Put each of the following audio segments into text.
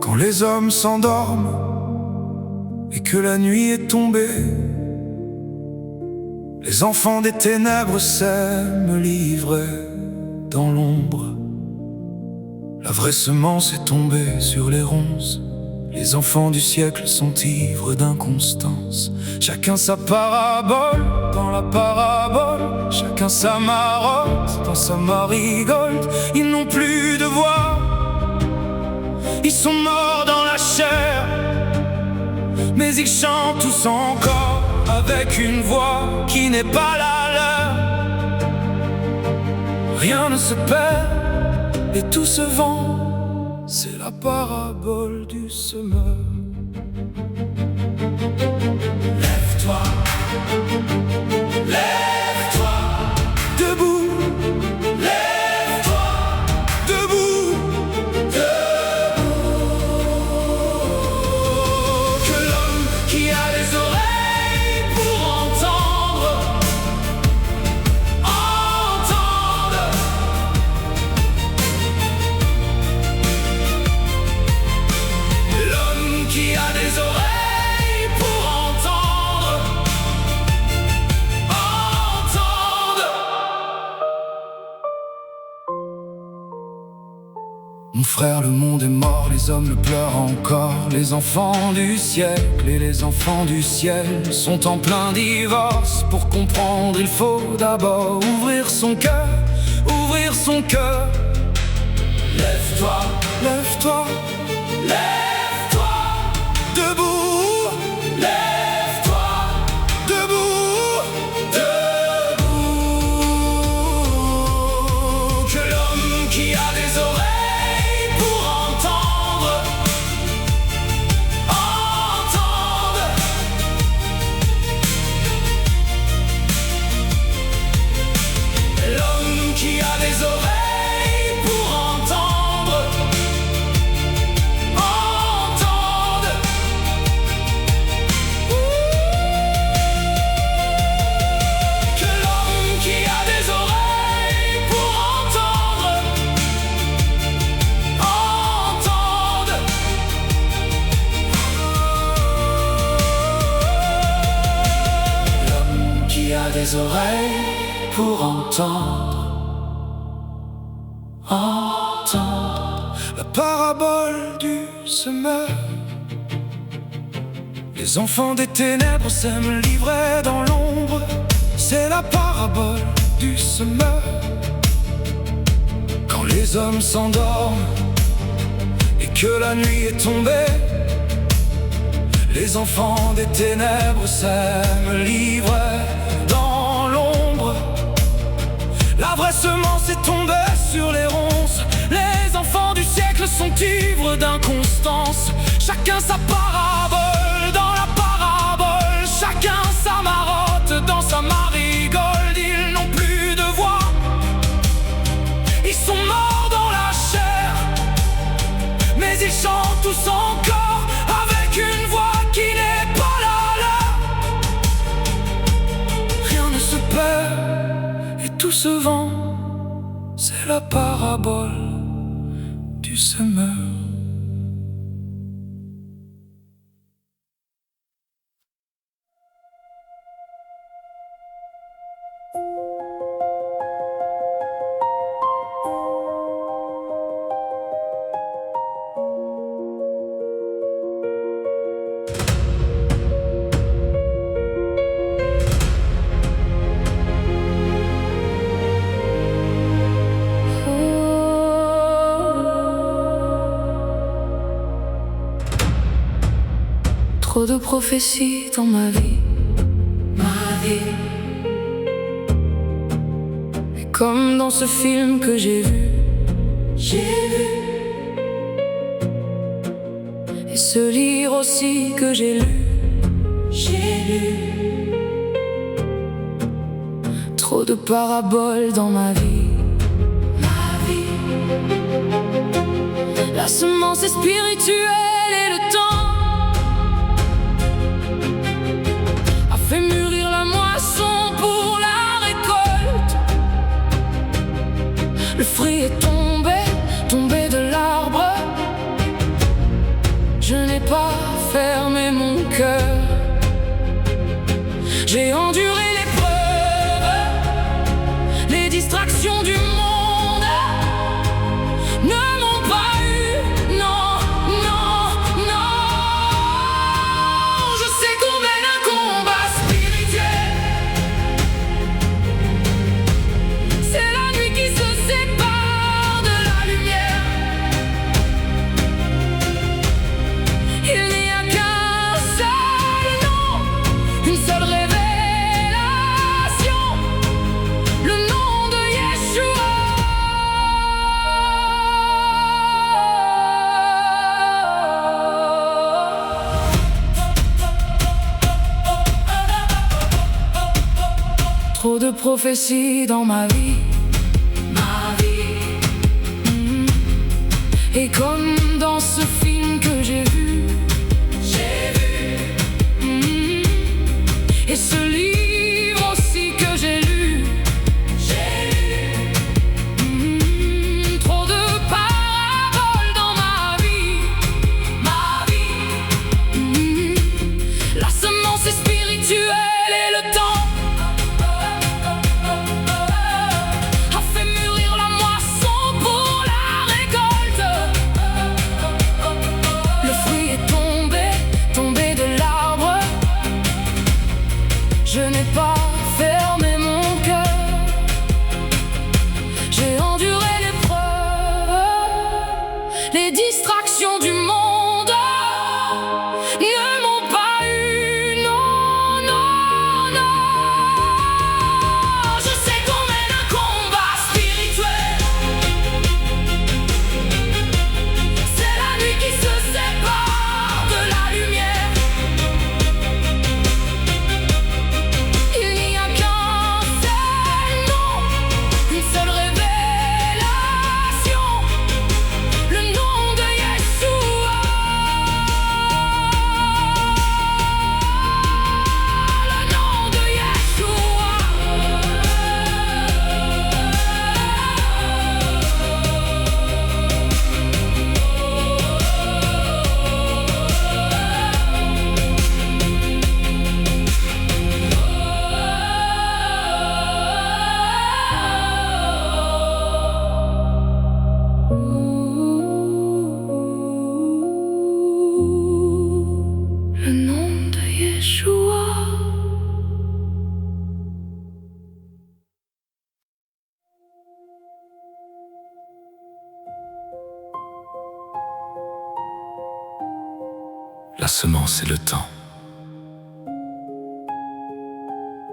Quand les hommes s'endorment et que la nuit est tombée, les enfants des ténèbres s'aiment livrer dans l'ombre. La vraie semence est tombée sur les ronces. Les enfants du siècle sont ivres d'inconstance. Chacun sa parabole dans la parabole, chacun sa marotte dans sa marigold. Ils n'ont plus de voix, ils sont morts dans la chair, mais ils chantent tous encore avec une voix qui n'est pas la leur. Rien ne se perd et tout se vend, c'est la parabole du semeur. Lève-toi, lève-toi, debout. Lève-toi, debout, debout. Que l'homme qui a des oreilles pour entendre, entende. L'homme qui a des oreilles pour entendre, entende. Mon frère, le monde est mort, les hommes le pleurent encore. Les enfants du siècle et les enfants du ciel sont en plein divorce. Pour comprendre, il faut d'abord ouvrir son cœur, ouvrir son cœur. Lève-toi, lève-toi, lève-toi, debout. Lève-toi, debout, debout. Que l'homme qui a des oreilles pour entendre, entende. L'homme qui a des oreilles pour entendre, entende. Que l'homme qui a des oreilles pour entendre, entende. L'homme qui a des oreilles pour entendre, entendre. La parabole du semeur. Les enfants des ténèbres s'aiment livrer dans l'ombre. C'est la parabole du semeur. Quand les hommes s'endorment et que la nuit est tombée, les enfants des ténèbres s'aiment livrer dans l'ombre. La vraie semence est tombée sur les ronces. Les enfants du siècle sont ivres d'inconstance. Chacun sa parabole dans la parabole, chacun sa marotte dans sa marigold. Ils n'ont plus de voix, ils sont morts dans la chair, mais ils chantent tous encore avec une voix qui n'est pas la leur. Rien ne se perd et tout se vend, c'est la parabole du semeur. Trop de prophéties dans ma vie, et comme dans ce film que j'ai vu, et ce livre aussi que j'ai lu, trop de paraboles dans ma vie. La semence est spirituelle et le temps a fait mûrir la moisson pour la récolte. Le fruit est tombé de l'arbre. prophétie dans ma vie. Et comme dans ce film que j'ai vu, et ce livre aussi que j'ai lu, trop de paraboles dans ma vie. La semence est spirituelle et le temps a fait mûrir la moisson pour la récolte. Le fruit est tombé de l'arbre. Je n'ai pas fermé mon cœur. J'ai enduré l'épreuve. Les distractions du monde ne m'ont pas eu, non, non, non. Je sais qu'on mène un combat spirituel. C'est la nuit qui se sépare de la lumière. Il n'y a qu'un seul nom, une seule révélation, le nom de Yeshua. Le nom de Yeshua. Le nom de Yeshua. La semence et le temps.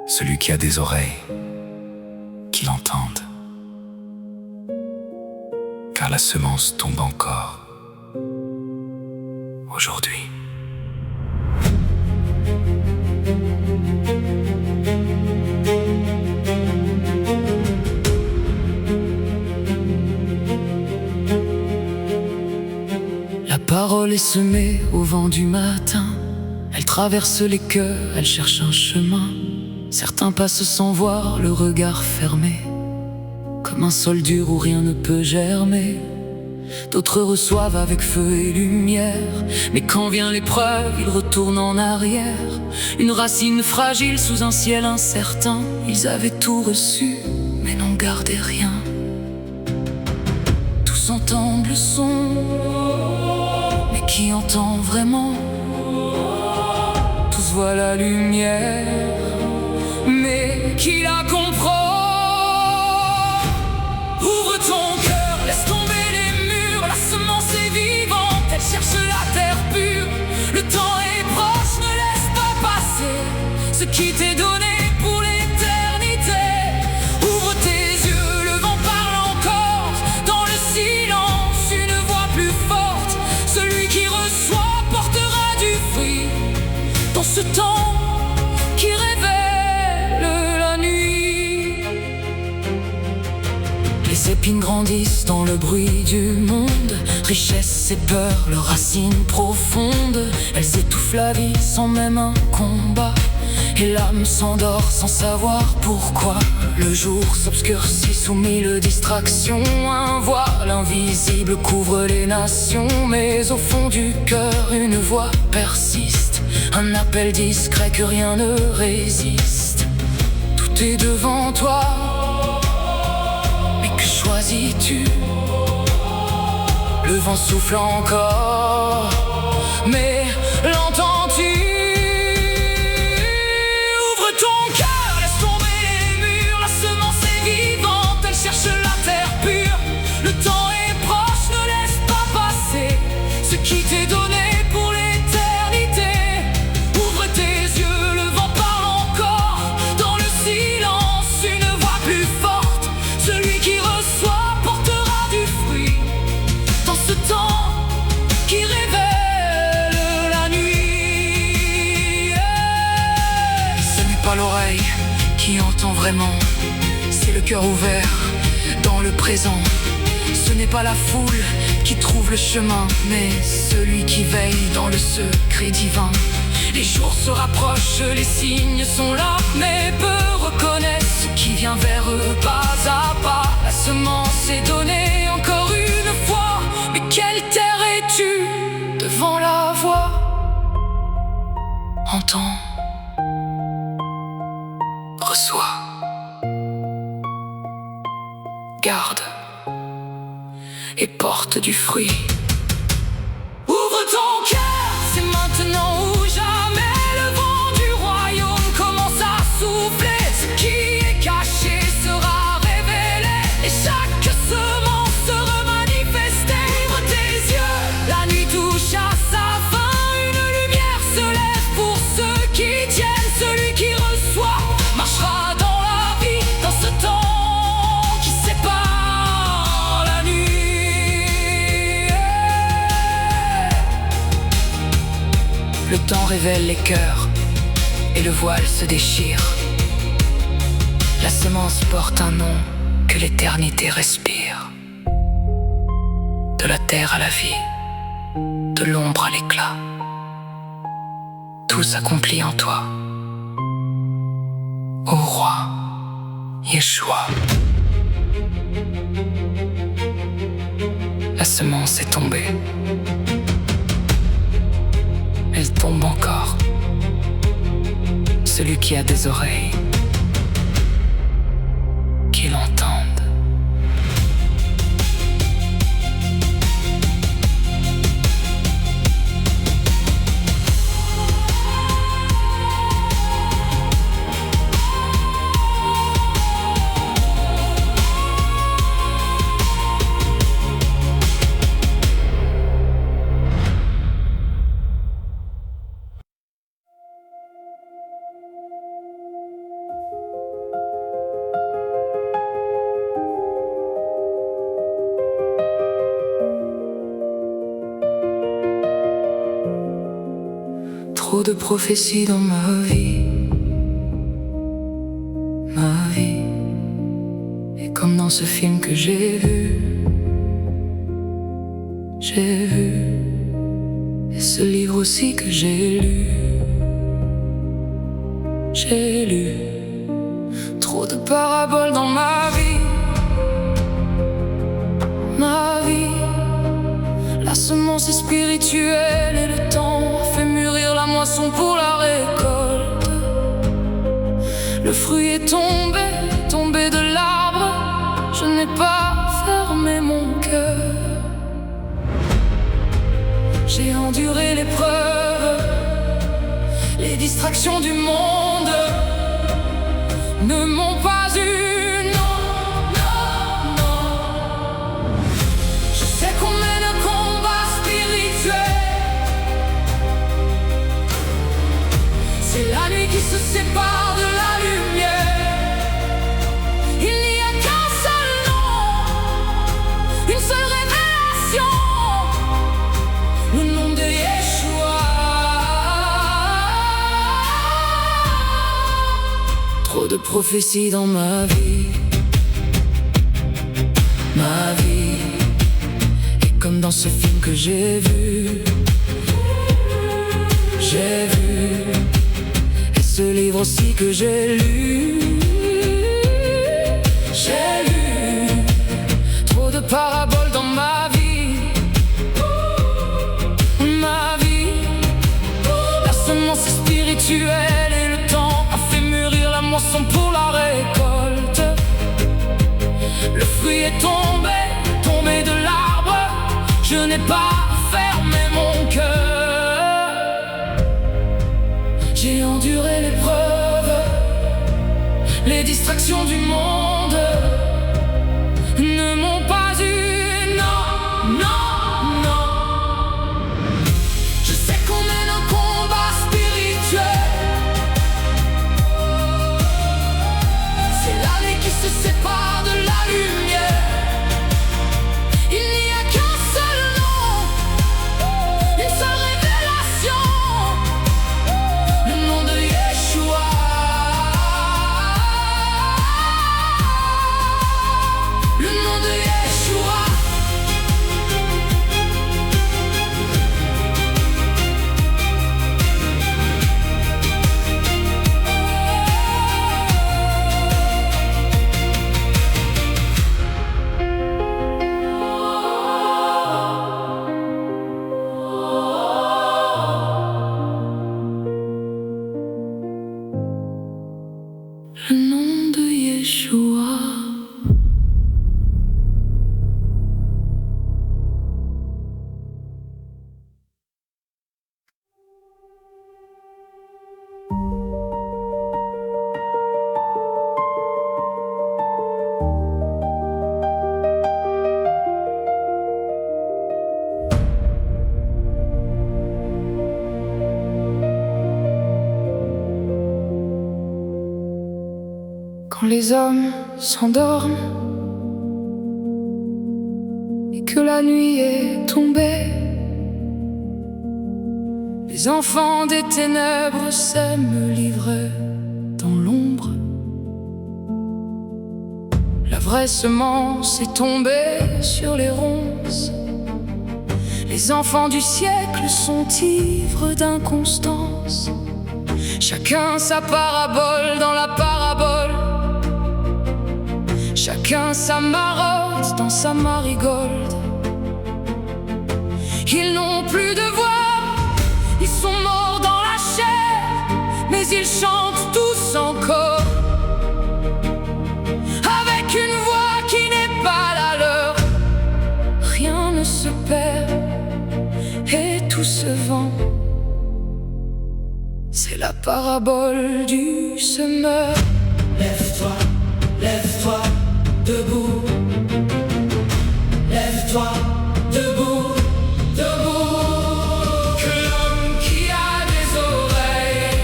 Celui qui a des oreilles, qu'il entende. Car la semence tombe encore aujourd'hui. La parole est semée au vent du matin. Elle traverse les cœurs, elle cherche un chemin. Certains passent sans voir, le regard fermé, comme un sol dur où rien ne peut germer. D'autres reçoivent avec feu et lumière, mais quand vient l'épreuve, ils retournent en arrière. Une racine fragile sous un ciel incertain. Ils avaient tout reçu, mais n'en gardaient rien. Tous entendent le son, mais qui entend vraiment? Tous voient la lumière, mais qui la comprend? Ouvre ton cœur, laisse tomber les murs. La semence est vivante, elle cherche la terre pure. Le temps est proche, ne laisse pas passer ce qui t'est donné pour l'éternité. Ouvre tes yeux, le vent parle encore. Dans le silence, une voix plus forte. Celui qui reçoit portera du fruit dans ce temps qui révèle la nuit. Les épines grandissent dans le bruit du monde. Richesse et peur, leurs racines profondes. Elles étouffent la vie sans même un combat. Et l'âme s'endort sans savoir pourquoi. Le jour s'obscurcit sous mille distractions. Un voile invisible couvre les nations. Mais au fond du cœur, une voix persiste. Un appel discret que rien ne résiste. Tout est devant toi, mais que choisis-tu? Le vent souffle encore, mais l'entends-tu? Ouvre ton cœur, laisse tomber les murs. La semence est vivante, elle cherche la terre pure. Le temps est proche, ne laisse pas passer ce qui t'est donné pour l'éternité. Ouvre tes yeux, le vent parle encore. Dans le silence, une voix plus forte. Celui qui reçoit portera du fruit dans ce temps qui révèle la nuit. Ce n'est pas l'oreille qui entend vraiment, c'est le cœur ouvert dans le présent. Ce n'est pas la foule qui trouve le chemin, mais celui qui veille dans le secret divin. Les jours se rapprochent, les signes sont là, mais peu reconnaissent ce qui vient vers eux pas à pas. La semence est donnée encore une fois, mais quelle terre es-tu devant la voix? Entends, reçois, garde et porte du fruit. Ouvre ton cœur, c'est maintenant ou jamais. Le vent du royaume commence à souffler. Ce qui est caché sera révélé, et chaque semence sera manifestée. Ouvre tes yeux, la nuit touche à sa fin. Une lumière se lève pour ceux qui tiennent. Celui qui reçoit marchera dans la vie, dans ce temps qui sépare la nuit. Le temps révèle les cœurs et le voile se déchire. La semence porte un nom que l'éternité respire. De la terre à la vie, de l'ombre à l'éclat, tout s'accomplit en toi, ô roi Yeshua. La semence est tombée. Elle tombe encore. Celui qui a des oreilles, qu'il entende. Trop de prophéties dans ma vie. Ma vie est comme dans ce film que j'ai vu. J'ai vu, et ce livre aussi que j'ai lu. J'ai lu trop de paraboles dans ma vie. Ma vie, la semence est spirituelle et le temps fait mûrir la moisson pour la récolte. Le fruit est tombé, tombé de l'arbre. Je n'ai pas fermé mon cœur. J'ai enduré l'épreuve, les distractions du monde ne m'ont pas eu, non, non, non. Je sais qu'on mène un combat spirituel. C'est la nuit qui se sépare de la lumière. Il n'y a qu'un seul nom, une seule révélation, le nom de Yeshua. Trop de prophéties dans ma vie. Ma vie est comme dans ce film que j'ai vu. J'ai vu, et ce livre aussi que j'ai lu. J'ai lu trop de paraboles dans ma vie. Ma vie, la semence est spirituelle et le temps a fait mûrir la moisson pour la récolte. Le fruit est tombé, tombé de l'arbre. Je n'ai pas fermé mon cœur. J'ai enduré l'épreuve, les distractions du monde ne m'ont pas eu, non, non, non. Je sais qu'on mène un combat spirituel. C'est l'année qui se sépare de la lumière. Il n'y a qu'un seul nom, une seule révélation, le nom de Yeshua. Quand les hommes s'endorment et que la nuit est tombée, les enfants des ténèbres s'aiment livrer dans l'ombre. La vraie semence est tombée sur les ronces. Les enfants du siècle sont ivres d'inconstance. Chacun sa parabole dans la parabole. Chacun sa marotte dans sa marigold. Ils n'ont plus de voix, ils sont morts dans la chair, mais ils chantent tous encore, avec une voix qui n'est pas la leur. Rien ne se perd et tout se vend. C'est la parabole du semeur. Lève-toi, lève-toi, debout. Lève-toi, debout, debout. Que l'homme qui a des oreilles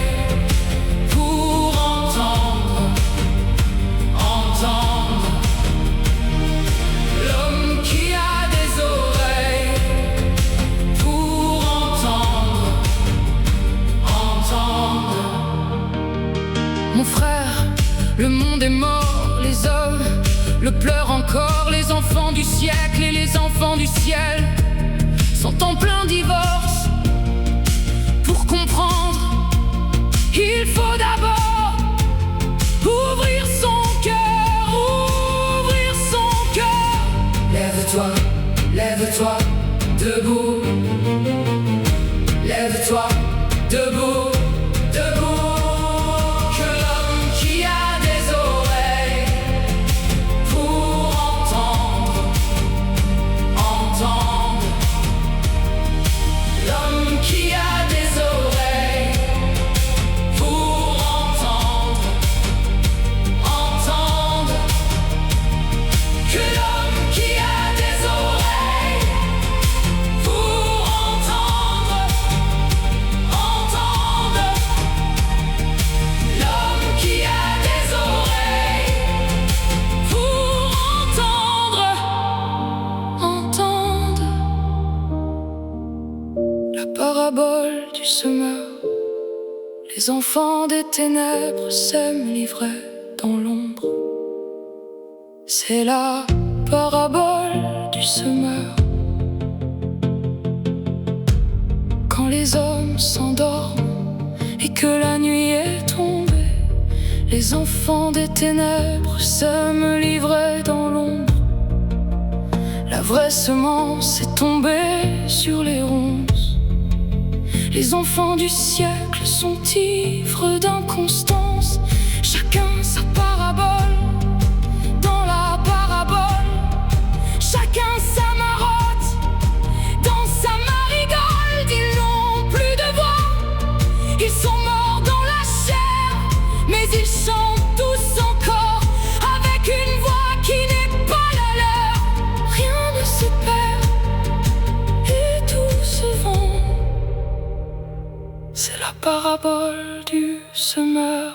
pour entendre, entendre. L'homme qui a des oreilles pour entendre, entendre. Mon frère, le monde est mort, les hommes le pleurent encore. Les enfants du siècle et les enfants du ciel sont en plein divorce. Pour comprendre, il faut d'abord ouvrir son cœur, ouvrir son cœur. Lève-toi, lève-toi, debout. Lève-toi, debout, debout. Que l'homme qui a des oreilles pour entendre, entendre. L'homme qui a des oreilles pour entendre, entendre. Que l'homme qui a des oreilles pour entendre, entendre. L'homme qui a des oreilles pour entendre, Entendre la parabole du semeur. Les enfants des ténèbres s'aiment livrer dans l'ombre. C'est la parabole du semeur. Quand les hommes s'endorment et que la nuit est tombée, les enfants des ténèbres s'aiment livrer dans l'ombre. La vraie semence est tombée sur les ronces. Les enfants du siècle sont ivres d'inconstance. Chacun sa parabole dans la parabole. Chacun sa marotte dans sa marigold. Ils n'ont plus de voix, ils sont morts dans la chair, mais ils chantent tous encore, avec une voix qui n'est pas la leur. Rien ne se perd et tout se vend. C'est la parabole du semeur.